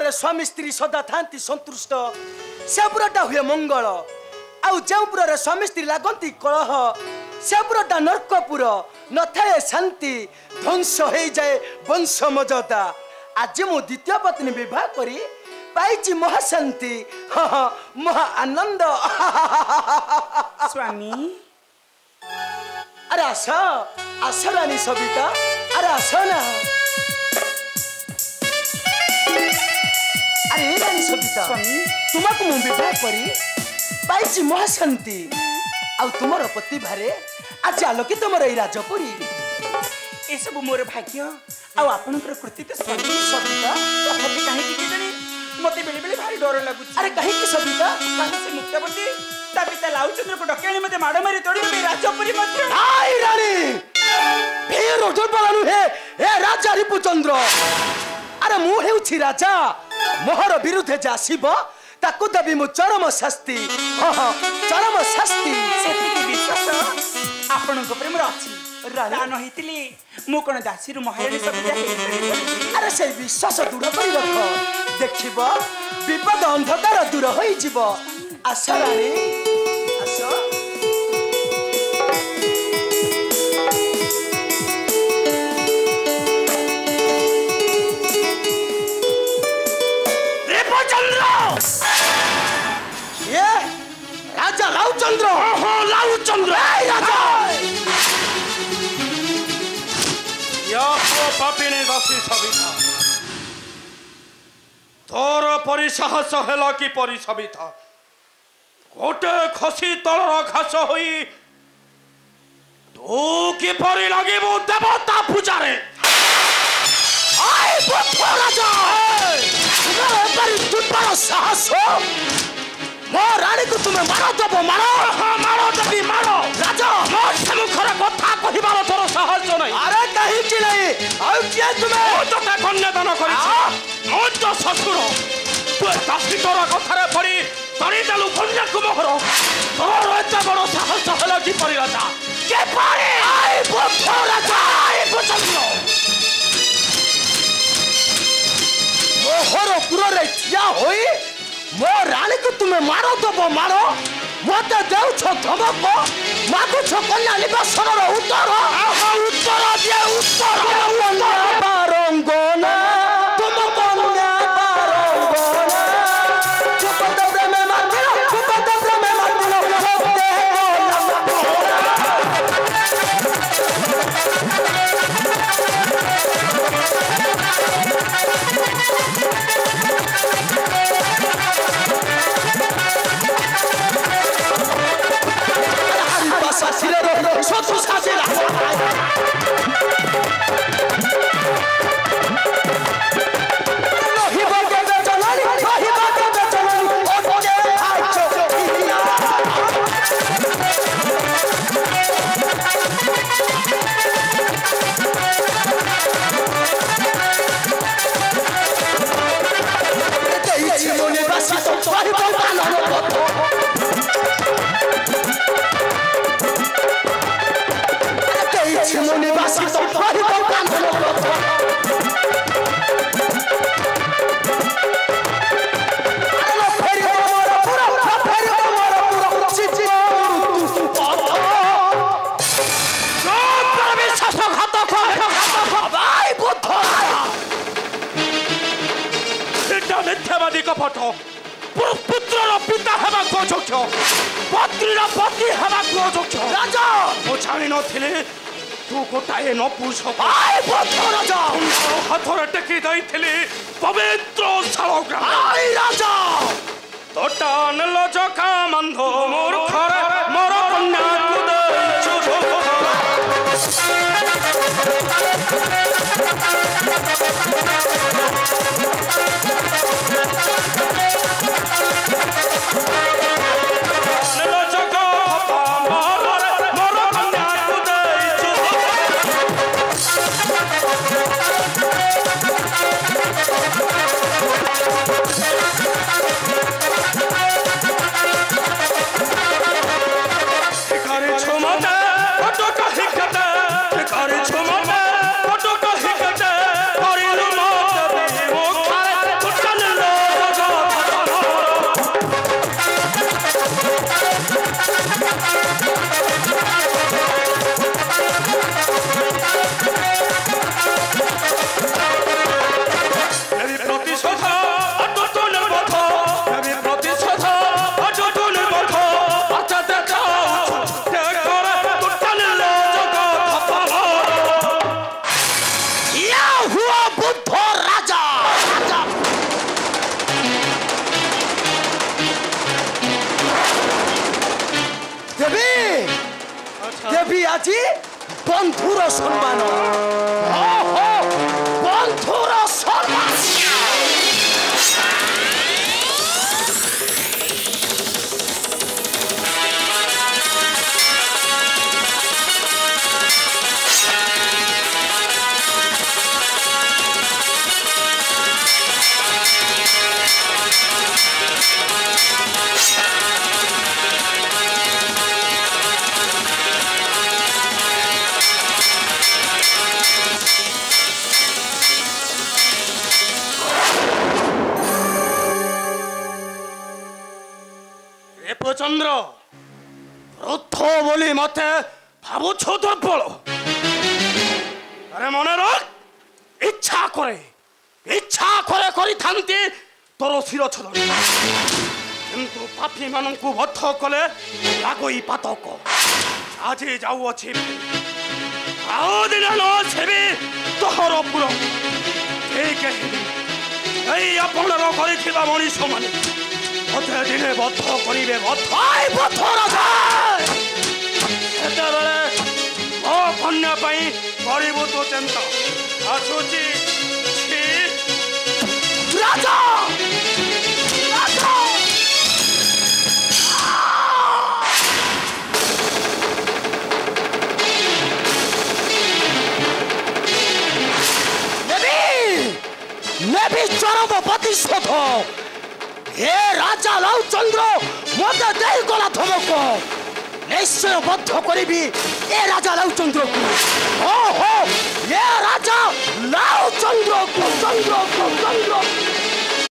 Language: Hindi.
रे स्वामी स्त्री सदा थांती संतुष्ट से पुरटा हुए मंगल आउ जेपुर रे स्वामी स्त्री लागंती कलह से पुरटा नरकपुर न थाए शांति ध्वंस हो जाए वंश मर्यादा आज मु द्वितीय पत्नी विवाह करी पाइची महाशांति महा आनंद स्वामी अरे आस रानी सविता अरे आस ना अरे रानी सविता तुमको मु विवाह करी पाइची महाशांति आ तुमर प्रतिभारे आज आलोकित मोर ए राजपुरी ए सब मोर भाग्य आ आपनकर कृति तो स्वामी सविता तथापि काहे कि जणी मते बेले बेले भारी डर लागु अरे काहे कि सविता काहे से मुक्तवती ता पिता लाउचंद्र को डकेणी मते माड़ मारी तोड़ी में राजपुरी मध्य हाय रानी फेर दुर्बल नुहे ए राजा रिपुचंद्र अरे मु हेउछि राजा मोहर विरुद्ध जा शिव ताकू देवी मु चरम शास्ति चरम शास्ति सेति विश्वास आपनक प्रेम अछि राजा नहितली मु कोन दासीरु महारानी सविता अरे से विश्वास दूर करी रख देखिबो विपद अंधकार दूर होई जिवो आशा रानी आशा ये राजा लाउचंद्र लाउचंद्र राजा पापिणी दासी सविता तोर परिसाहस हेला कि परिसविता गोटे खसी तलर घास होई तू किपरि लागिबु देवता पूजारे आय राजा तुमर दुर्बल साहस मो रानी को तुम्हें मारो दबो मारो देवी मारो राजा मो मुखर कथा कहिबार तोर साहस नै अरे कहीं कि नहीं आउ किया तुम्हें मो तो कन्यादान करिछि मो तो ससुर तू दासी तोर कथारे पड़ी तरी देलु कन्या को मोहर तोर एते बड़ साहस होला कि परि राजा के परि आय राजा आय बचलो मोहर पुर रे ठिया होई मो रानी को तुम्हें मारो दबो मारो मते देउ छ धमक मागु छ कन्या निवासन रो उत्तर दिए उत्तर पारंगना तुम कन्या पारंगना चुपदब्रे में मारदिनो मिथ्यावादी कपट पुत्रर पिता हेबा को जोग्य पत्नीर पति हेबा को जोग्य राजा मु जानि नथिले तू गोटाए नपुंसक आय पुत्र राजा हाथरे टेकी दैथिले पवित्र शालग्राम आय राजा तोटा नल जका मंध मूर्खरे मोर कन्या দেবী আজি বন্ধুর সম্মান বন্ধুর সম্মান চন্দ্র রথ বলি মতে ভাবুছ দুর্বল আরে মনে রাখ ইচ্ছা করে করিথান্তি তোর শিরচ্ছেদ কিন্তু পাপী মানଙ୍କୁ বদ্ধ কলে লাগই পাতক আজি যাউଅଛି ଆଉ ଦିନ ନ ଛେବି ତୋହର ପୁର କେହି ଏଇ ଆପଣର କରିଥିବା ମଣିଷମାନେ মতে দিনে বদ্ধ করিবে বদ্ধ রাজা সেତେବେଳେ ମୋ କନ୍ୟା ପାଇଁ କରିବୁ ତୋ ଚିନ୍ତା ଆସୁଛି রাজা রাজা নেবি চরম প্রতিশোধ হে রাজা লাউচন্দ্র মতে দেই গলা ধমক নিশ্চয় বদ্ধ করিবি এ রাজা লাউচন্দ্রকে এ রাজা লাউচন্দ্রকে চন্দ্র